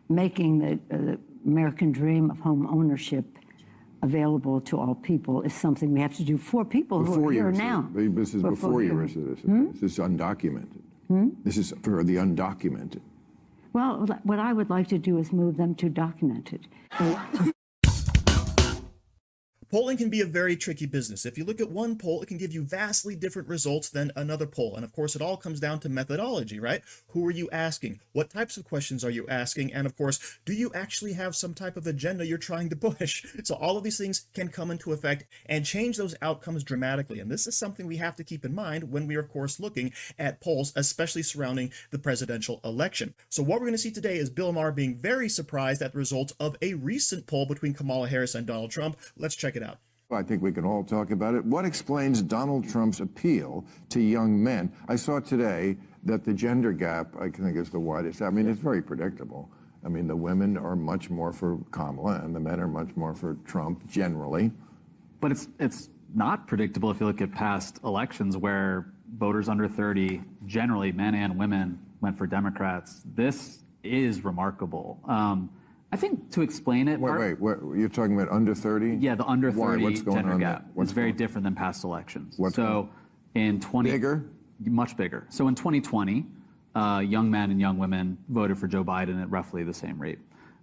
making the American dream of home ownership available to all people is something we have to do for people who are here now. This is before you're a citizen. This is undocumented. This is for the undocumented. Well, what I would like to do is move them to documented. Polling can be a very tricky business. If you look at one poll, it can give you vastly different results than another poll. And of course, it all comes down to methodology, right? Who are you asking? What types of questions are you asking? And of course, do you actually have some type of agenda you're trying to push? So all of these things can come into effect and change those outcomes dramatically. And this is something we have to keep in mind when we are, of course, looking at polls, especially surrounding the presidential election. So what we're going to see today is Bill Maher being very surprised at the results of a recent poll between Kamala Harris and Donald Trump. Let's check it out. I think we can all talk about it. What explains Donald Trump's appeal to young men? I saw today that the gender gap, I think, is the widest. I mean, it's very predictable. I mean, the women are much more for Kamala and the men are much more for Trump generally. But it's not predictable if you look at past elections where voters under 30, generally men and women, went for Democrats. This is remarkable. I think to explain it... Wait, you're talking about under 30? Yeah, the under 30 What's going gender on gap. It's very different than past elections. Bigger? Much bigger. So in 2020, young men and young women voted for Joe Biden at roughly the same rate.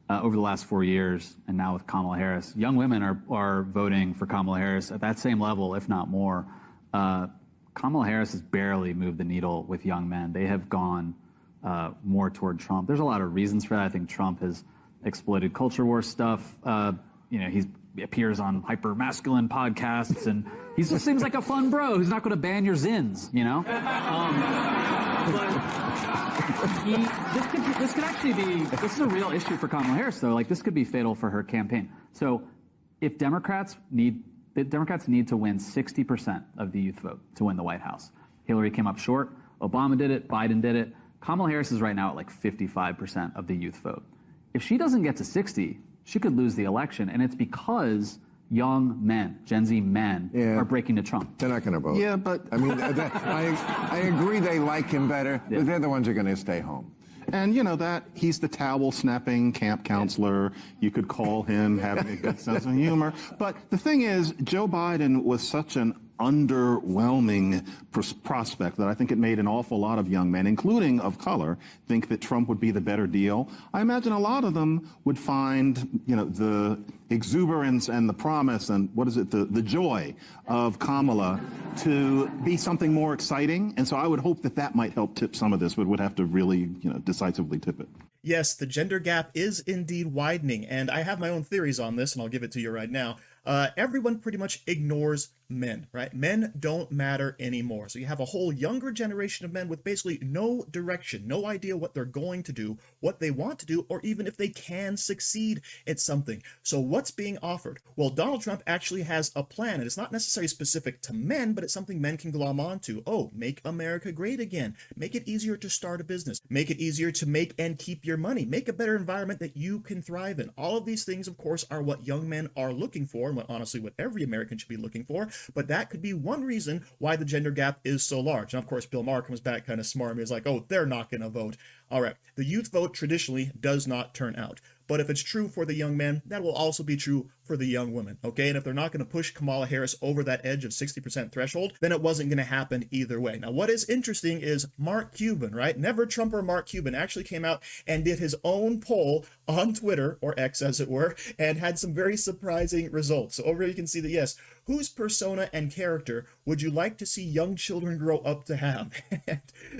Over the last 4 years, and now with Kamala Harris, young women are voting for Kamala Harris at that same level, if not more. Kamala Harris has barely moved the needle with young men. They have gone more toward Trump. There's a lot of reasons for that. I think Trump has exploited culture war stuff. He appears on hyper masculine podcasts, and he just seems like a fun bro who's not going to ban your zins, you know. This could actually be. This is a real issue for Kamala Harris, though. Like, this could be fatal for her campaign. So, if Democrats need to win 60% of the youth vote to win the White House. Hillary came up short. Obama did it. Biden did it. Kamala Harris is right now at like 55% of the youth vote. If she doesn't get to 60, she could lose the election, and it's because young men, Gen Z men, are breaking to Trump. They're not going to vote. Yeah, but I mean, I agree they like him better, but they're the ones who are going to stay home. And you know that he's the towel-snapping camp counselor. You could call him having a good sense of humor. But the thing is, Joe Biden was such an underwhelming prospect that I think it made an awful lot of young men, including of color, think that Trump would be the better deal. I imagine a lot of them would find, the exuberance and the promise and the joy of Kamala to be something more exciting. And so I would hope that might help tip some of this, but would have to really, decisively tip it. Yes, the gender gap is indeed widening, and I have my own theories on this, and I'll give it to you right now. Everyone pretty much ignores men, right? Men don't matter anymore. So you have a whole younger generation of men with basically no direction, no idea what they're going to do, what they want to do, or even if they can succeed at something. So what's being offered? Well, Donald Trump actually has a plan, and it's not necessarily specific to men, but it's something men can glom onto. Oh, make America great again. Make it easier to start a business. Make it easier to make and keep your money. Make a better environment that you can thrive in. All of these things, of course, are what young men are looking for, and what every American should be looking for. But that could be one reason why the gender gap is so large. And of course, Bill Maher comes back kind of smart and is like, oh, they're not going to vote. All right, the youth vote traditionally does not turn out. But if it's true for the young men, that will also be true for the young women, okay? And if they're not going to push Kamala Harris over that edge of 60% threshold, then it wasn't going to happen either way. Now, what is interesting is Mark Cuban, right? Never Trumper Mark Cuban actually came out and did his own poll on Twitter, or X as it were, and had some very surprising results. So over here you can see that, yes, whose persona and character would you like to see young children grow up to have?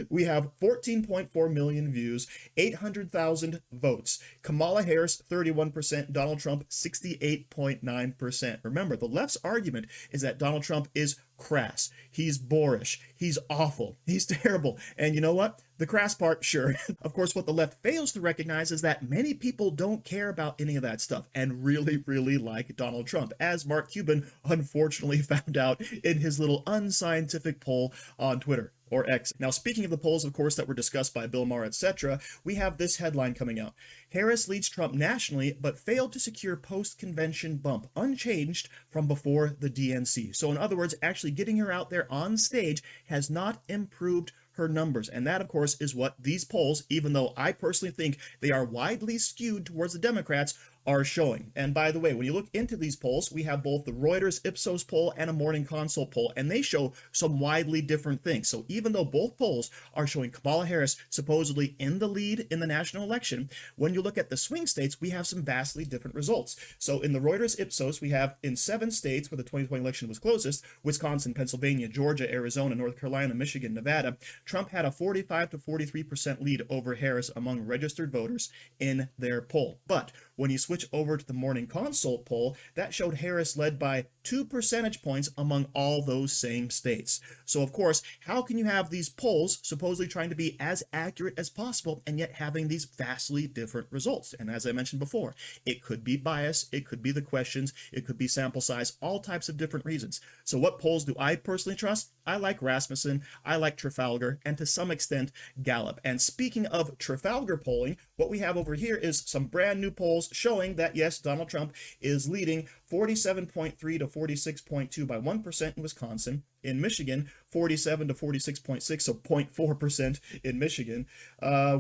We have 14.4 million views, 800,000 votes. Kamala Harris, 31%, Donald Trump, 68.9%. Remember, the left's argument is that Donald Trump is crass, he's boorish, he's awful, he's terrible. And you know what? The crass part, sure. Of course, what the left fails to recognize is that many people don't care about any of that stuff and really, really like Donald Trump, as Mark Cuban unfortunately found out in his little unscientific poll on Twitter, or X. Now, speaking of the polls, of course, that were discussed by Bill Maher, etc., we have this headline coming out. Harris leads Trump nationally, but failed to secure post-convention bump, unchanged from before the DNC. So in other words, actually getting her out there on stage has not improved her numbers. And that, of course, is what these polls, even though I personally think they are widely skewed towards the Democrats, are showing. And by the way, when you look into these polls, we have both the Reuters Ipsos poll and a Morning Consult poll, and they show some widely different things. So even though both polls are showing Kamala Harris supposedly in the lead in the national election, when you look at the swing states, we have some vastly different results. So in the Reuters Ipsos, we have in 7 states where the 2020 election was closest, Wisconsin, Pennsylvania, Georgia, Arizona, North Carolina, Michigan, Nevada, Trump had a 45 to 43% lead over Harris among registered voters in their poll. But when you switch over to the Morning Consult poll, that showed Harris led by 2 percentage points among all those same states. So of course, how can you have these polls supposedly trying to be as accurate as possible and yet having these vastly different results? And as I mentioned before, it could be bias, it could be the questions, it could be sample size, all types of different reasons. So what polls do I personally trust? I like Rasmussen, I like Trafalgar, and to some extent, Gallup. And speaking of Trafalgar polling, what we have over here is some brand new polls showing that, yes, Donald Trump is leading 47.3 to 46.2 by 1% in Wisconsin. In Michigan, 47 to 46.6, so 0.4% in Michigan.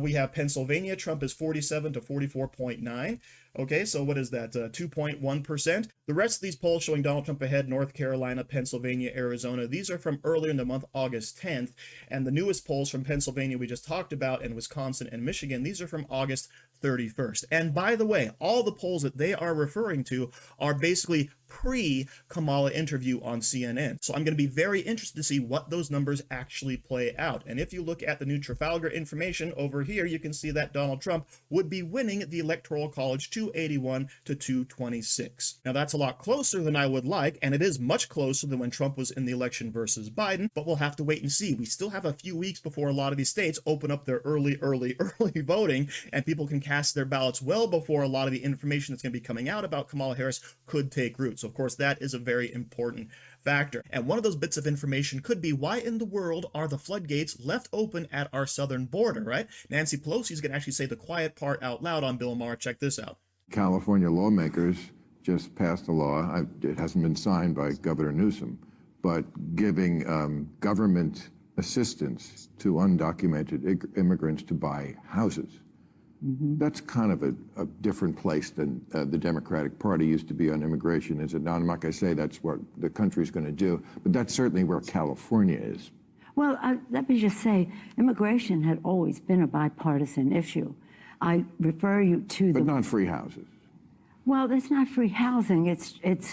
We have Pennsylvania, Trump is 47 to 44.9. Okay, so what is that? 2.1%. The rest of these polls showing Donald Trump ahead: North Carolina, Pennsylvania, Arizona. These are from earlier in the month, August 10th. And the newest polls from Pennsylvania we just talked about, and Wisconsin and Michigan, these are from August 31st. And by the way, all the polls that they are referring to are basically pre-Kamala interview on CNN. So I'm going to be very interested to see what those numbers actually play out. And if you look at the new Trafalgar information over here, you can see that Donald Trump would be winning the Electoral College 281 to 226. Now that's a lot closer than I would like, and it is much closer than when Trump was in the election versus Biden, but we'll have to wait and see. We still have a few weeks before a lot of these states open up their early voting, and people can cast their ballots well before a lot of the information that's going to be coming out about Kamala Harris could take root. So of course, that is a very important factor. And one of those bits of information could be, why in the world are the floodgates left open at our southern border, right? Nancy Pelosi is going to actually say the quiet part out loud on Bill Maher. Check this out. California lawmakers just passed a law, it hasn't been signed by Governor Newsom, but giving government assistance to undocumented immigrants to buy houses. That's kind of a different place than the Democratic Party used to be on immigration, is it not? I'm not going to say that's what the country's going to do, but that's certainly where California is. Well, let me just say, immigration had always been a bipartisan issue. I refer you to But not free houses. Well, it's not free housing. It's the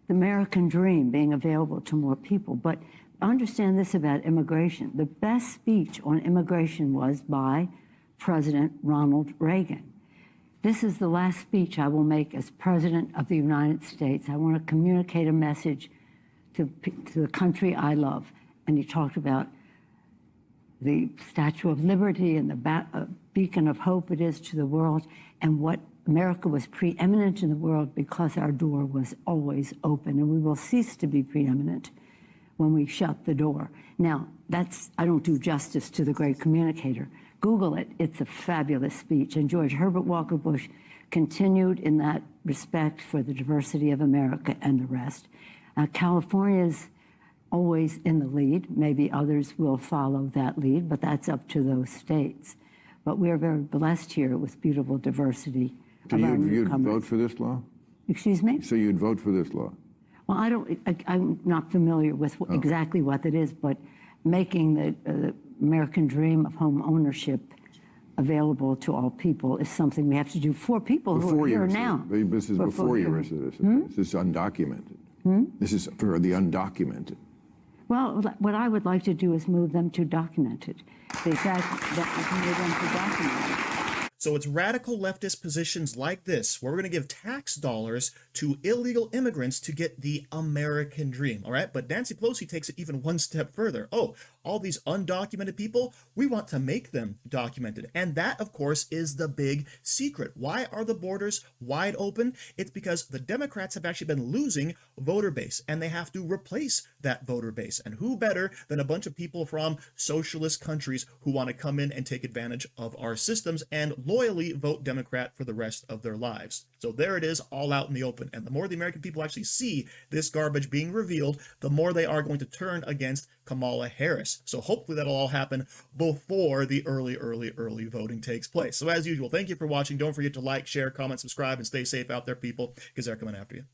American dream being available to more people. But understand this about immigration. The best speech on immigration was by President Ronald Reagan. This is the last speech I will make as President of the United States. I want to communicate a message to the country I love. And he talked about the Statue of Liberty and the beacon of hope it is to the world, and what America was preeminent in the world because our door was always open, and we will cease to be preeminent when we shut the door. Now, I don't do justice to the great communicator. Google it. It's a fabulous speech. And George Herbert Walker Bush continued in that respect for the diversity of America and the rest. California's always in the lead. Maybe others will follow that lead, but that's up to those states. But we are very blessed here with beautiful diversity. So you'd vote for this law? Excuse me? So you'd vote for this law? Well, I'm not familiar with exactly what it is, but making the American dream of home ownership available to all people is something we have to do for people who are here now. This is before you're a citizen. This is undocumented. This is for the undocumented. Well, what I would like to do is move them to documented. The fact that we can move them to documented. So it's radical leftist positions like this, where we're going to give tax dollars to illegal immigrants to get the American dream, all right? But Nancy Pelosi takes it even one step further. Oh, all these undocumented people, we want to make them documented. And that, of course, is the big secret. Why are the borders wide open? It's because the Democrats have actually been losing voter base, and they have to replace that voter base. And who better than a bunch of people from socialist countries who want to come in and take advantage of our systems and loyally vote Democrat for the rest of their lives. So there it is, all out in the open. And the more the American people actually see this garbage being revealed, the more they are going to turn against Kamala Harris. So hopefully that'll all happen before the early voting takes place. So as usual, thank you for watching. Don't forget to like, share, comment, subscribe, and stay safe out there, people, because they're coming after you.